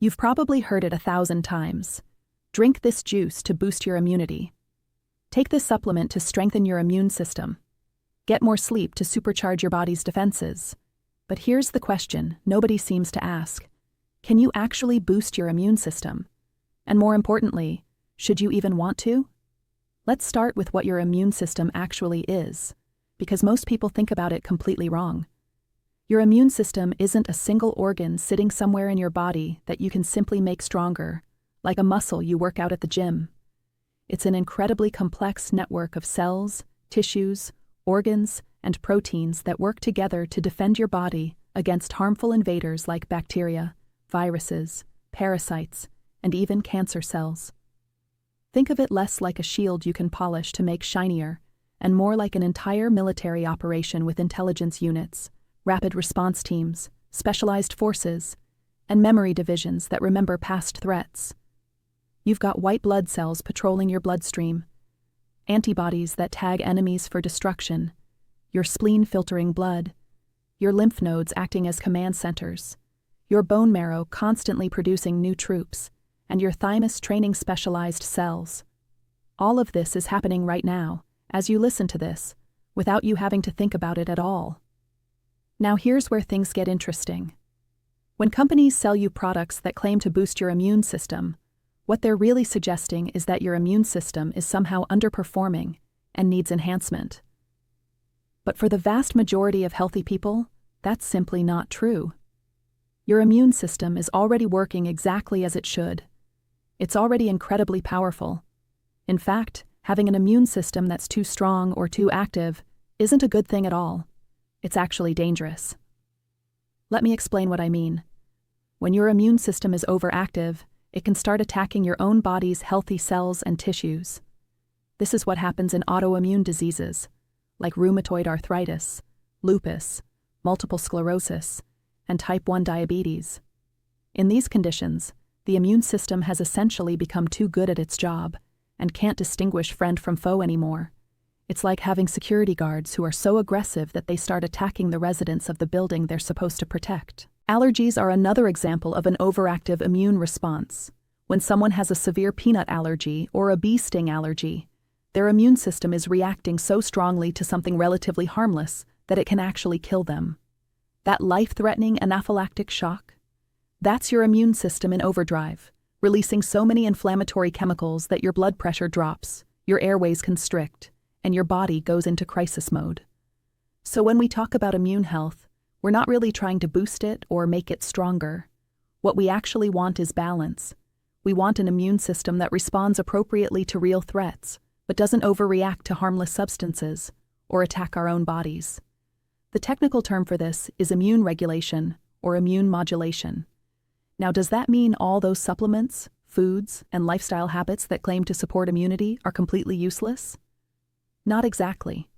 You've probably heard it 1,000 times. Drink this juice to boost your immunity. Take this supplement to strengthen your immune system. Get more sleep to supercharge your body's defenses. But here's the question nobody seems to ask. Can you actually boost your immune system? And more importantly, should you even want to? Let's start with what your immune system actually is, because most people think about it completely wrong. Your immune system isn't a single organ sitting somewhere in your body that you can simply make stronger, like a muscle you work out at the gym. It's an incredibly complex network of cells, tissues, organs, and proteins that work together to defend your body against harmful invaders like bacteria, viruses, parasites, and even cancer cells. Think of it less like a shield you can polish to make shinier, and more like an entire military operation with intelligence units, rapid response teams, specialized forces, and memory divisions that remember past threats. You've got white blood cells patrolling your bloodstream, antibodies that tag enemies for destruction, your spleen filtering blood, your lymph nodes acting as command centers, your bone marrow constantly producing new troops, and your thymus training specialized cells. All of this is happening right now, as you listen to this, without you having to think about it at all. Now here's where things get interesting. When companies sell you products that claim to boost your immune system, what they're really suggesting is that your immune system is somehow underperforming and needs enhancement. But for the vast majority of healthy people, that's simply not true. Your immune system is already working exactly as it should. It's already incredibly powerful. In fact, having an immune system that's too strong or too active isn't a good thing at all. It's actually dangerous. Let me explain what I mean. When your immune system is overactive, it can start attacking your own body's healthy cells and tissues. This is what happens in autoimmune diseases, like rheumatoid arthritis, lupus, multiple sclerosis, and type 1 diabetes. In these conditions, the immune system has essentially become too good at its job and can't distinguish friend from foe anymore. It's like having security guards who are so aggressive that they start attacking the residents of the building they're supposed to protect. Allergies are another example of an overactive immune response. When someone has a severe peanut allergy or a bee sting allergy, their immune system is reacting so strongly to something relatively harmless that it can actually kill them. That life-threatening anaphylactic shock? That's your immune system in overdrive, releasing so many inflammatory chemicals that your blood pressure drops, your airways constrict, and your body goes into crisis mode. So when we talk about immune health, we're not really trying to boost it or make it stronger. What we actually want is balance. We want an immune system that responds appropriately to real threats, but doesn't overreact to harmless substances or attack our own bodies. The technical term for this is immune regulation or immune modulation. Now, does that mean all those supplements, foods, and lifestyle habits that claim to support immunity are completely useless? Not exactly,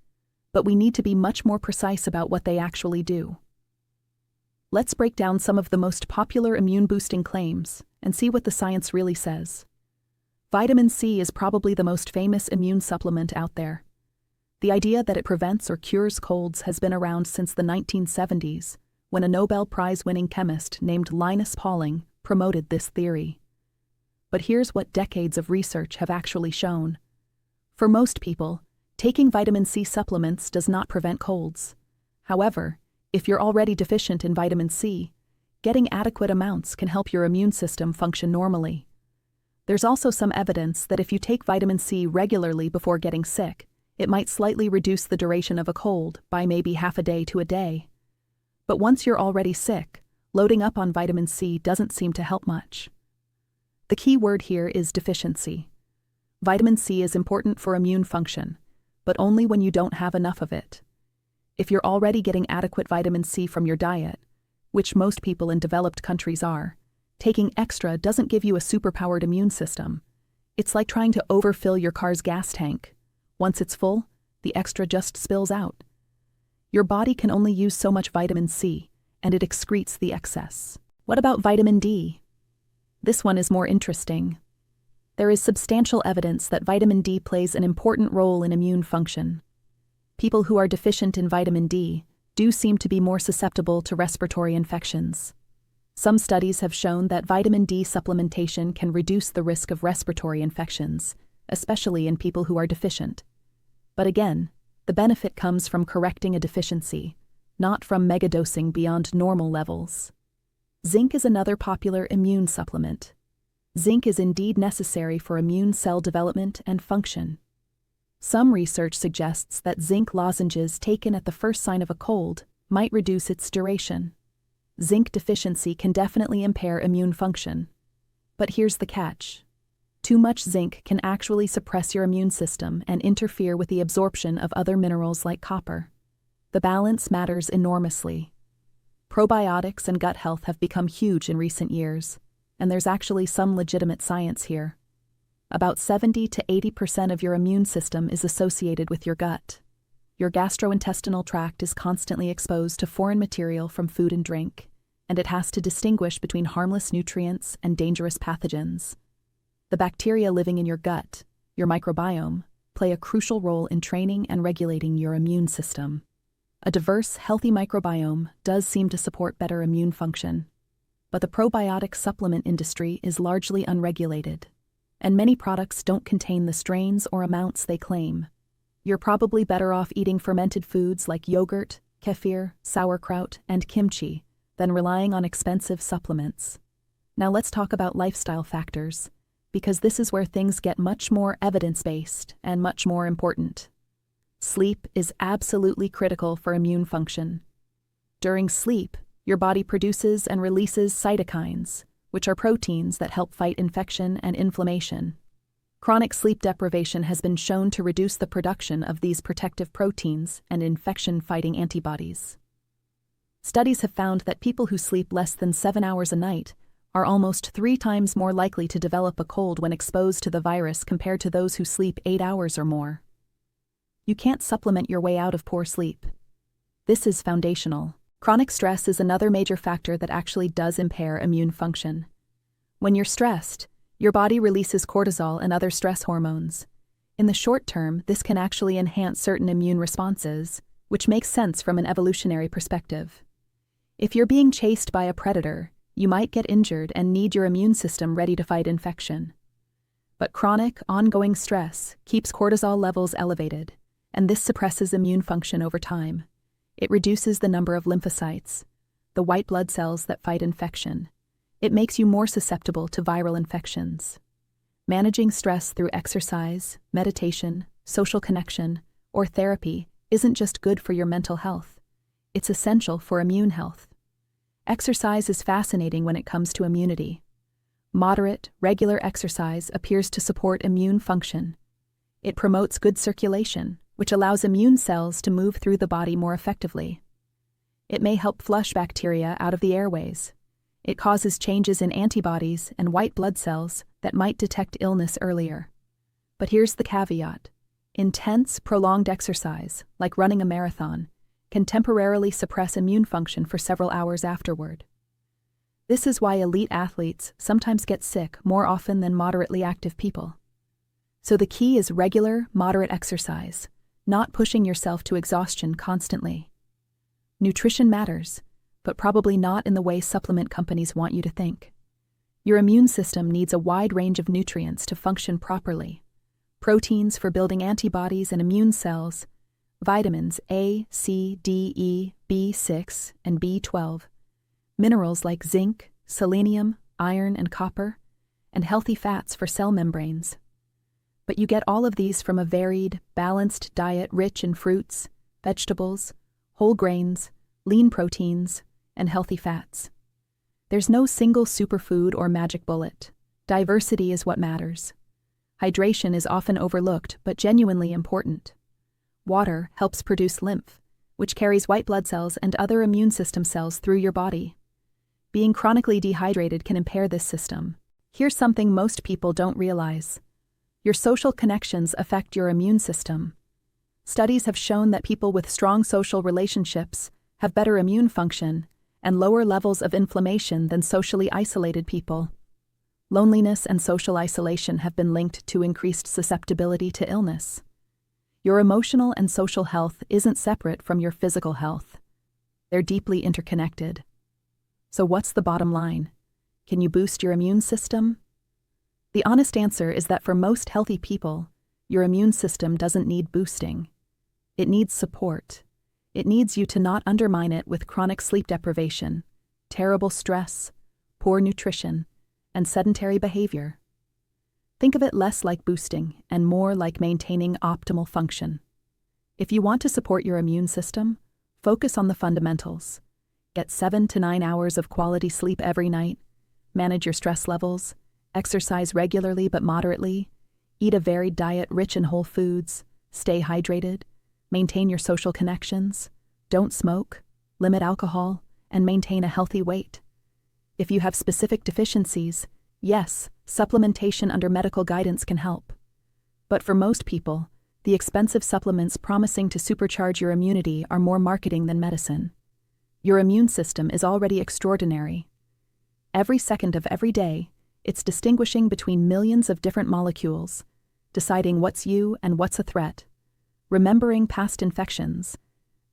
but we need to be much more precise about what they actually do. Let's break down some of the most popular immune-boosting claims and see what the science really says. Vitamin C is probably the most famous immune supplement out there. The idea that it prevents or cures colds has been around since the 1970s, when a Nobel Prize-winning chemist named Linus Pauling promoted this theory. But here's what decades of research have actually shown. For most people, taking vitamin C supplements does not prevent colds. However, if you're already deficient in vitamin C, getting adequate amounts can help your immune system function normally. There's also some evidence that if you take vitamin C regularly before getting sick, it might slightly reduce the duration of a cold by maybe half a day to a day. But once you're already sick, loading up on vitamin C doesn't seem to help much. The key word here is deficiency. Vitamin C is important for immune function, but only when you don't have enough of it. If you're already getting adequate vitamin C from your diet, which most people in developed countries are, taking extra doesn't give you a superpowered immune system. It's like trying to overfill your car's gas tank. Once it's full, the extra just spills out. Your body can only use so much vitamin C, and it excretes the excess. What about vitamin D? This one is more interesting. There is substantial evidence that vitamin D plays an important role in immune function. People who are deficient in vitamin D do seem to be more susceptible to respiratory infections. Some studies have shown that vitamin D supplementation can reduce the risk of respiratory infections, especially in people who are deficient. But again, the benefit comes from correcting a deficiency, not from megadosing beyond normal levels. Zinc is another popular immune supplement. Zinc is indeed necessary for immune cell development and function. Some research suggests that zinc lozenges taken at the first sign of a cold might reduce its duration. Zinc deficiency can definitely impair immune function. But here's the catch. Too much zinc can actually suppress your immune system and interfere with the absorption of other minerals like copper. The balance matters enormously. Probiotics and gut health have become huge in recent years, and there's actually some legitimate science here. About 70 to 80% of your immune system is associated with your gut. Your gastrointestinal tract is constantly exposed to foreign material from food and drink, and it has to distinguish between harmless nutrients and dangerous pathogens. The bacteria living in your gut, your microbiome, play a crucial role in training and regulating your immune system. A diverse, healthy microbiome does seem to support better immune function. But the probiotic supplement industry is largely unregulated, and many products don't contain the strains or amounts they claim. You're probably better off eating fermented foods like yogurt, kefir, sauerkraut, and kimchi than relying on expensive supplements. Now let's talk about lifestyle factors, because this is where things get much more evidence-based and much more important. Sleep is absolutely critical for immune function. During sleep, your body produces and releases cytokines, which are proteins that help fight infection and inflammation. Chronic sleep deprivation has been shown to reduce the production of these protective proteins and infection-fighting antibodies. Studies have found that people who sleep less than 7 hours a night are almost 3 times more likely to develop a cold when exposed to the virus compared to those who sleep 8 hours or more. You can't supplement your way out of poor sleep. This is foundational. Chronic stress is another major factor that actually does impair immune function. When you're stressed, your body releases cortisol and other stress hormones. In the short term, this can actually enhance certain immune responses, which makes sense from an evolutionary perspective. If you're being chased by a predator, you might get injured and need your immune system ready to fight infection. But chronic, ongoing stress keeps cortisol levels elevated, and this suppresses immune function over time. It reduces the number of lymphocytes, the white blood cells that fight infection. It makes you more susceptible to viral infections. Managing stress through exercise, meditation, social connection, or therapy isn't just good for your mental health. It's essential for immune health. Exercise is fascinating when it comes to immunity. Moderate, regular exercise appears to support immune function. It promotes good circulation, which allows immune cells to move through the body more effectively. It may help flush bacteria out of the airways. It causes changes in antibodies and white blood cells that might detect illness earlier. But here's the caveat. Intense, prolonged exercise, like running a marathon, can temporarily suppress immune function for several hours afterward. This is why elite athletes sometimes get sick more often than moderately active people. So the key is regular, moderate exercise, not pushing yourself to exhaustion constantly. Nutrition matters, but probably not in the way supplement companies want you to think. Your immune system needs a wide range of nutrients to function properly. Proteins for building antibodies and immune cells, vitamins A, C, D, E, B6, and B12, minerals like zinc, selenium, iron, and copper, and healthy fats for cell membranes. But you get all of these from a varied, balanced diet rich in fruits, vegetables, whole grains, lean proteins, and healthy fats. There's no single superfood or magic bullet. Diversity is what matters. Hydration is often overlooked but genuinely important. Water helps produce lymph, which carries white blood cells and other immune system cells through your body. Being chronically dehydrated can impair this system. Here's something most people don't realize. Your social connections affect your immune system. Studies have shown that people with strong social relationships have better immune function and lower levels of inflammation than socially isolated people. Loneliness and social isolation have been linked to increased susceptibility to illness. Your emotional and social health isn't separate from your physical health. They're deeply interconnected. So what's the bottom line? Can you boost your immune system? The honest answer is that for most healthy people, your immune system doesn't need boosting. It needs support. It needs you to not undermine it with chronic sleep deprivation, terrible stress, poor nutrition, and sedentary behavior. Think of it less like boosting and more like maintaining optimal function. If you want to support your immune system, focus on the fundamentals. Get 7 to 9 hours of quality sleep every night, manage your stress levels, exercise regularly but moderately, eat a varied diet rich in whole foods, stay hydrated, maintain your social connections, don't smoke, limit alcohol, and maintain a healthy weight. If you have specific deficiencies, yes, supplementation under medical guidance can help. But for most people, the expensive supplements promising to supercharge your immunity are more marketing than medicine. Your immune system is already extraordinary. Every second of every day, it's distinguishing between millions of different molecules, deciding what's you and what's a threat, remembering past infections,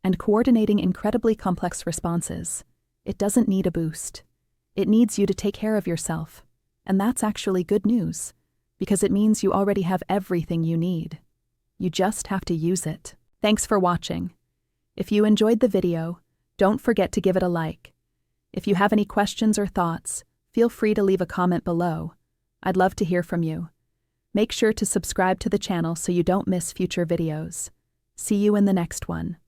and coordinating incredibly complex responses. It doesn't need a boost. It needs you to take care of yourself. And that's actually good news, because it means you already have everything you need. You just have to use it. Thanks for watching. If you enjoyed the video, don't forget to give it a like. If you have any questions or thoughts, feel free to leave a comment below. I'd love to hear from you. Make sure to subscribe to the channel so you don't miss future videos. See you in the next one.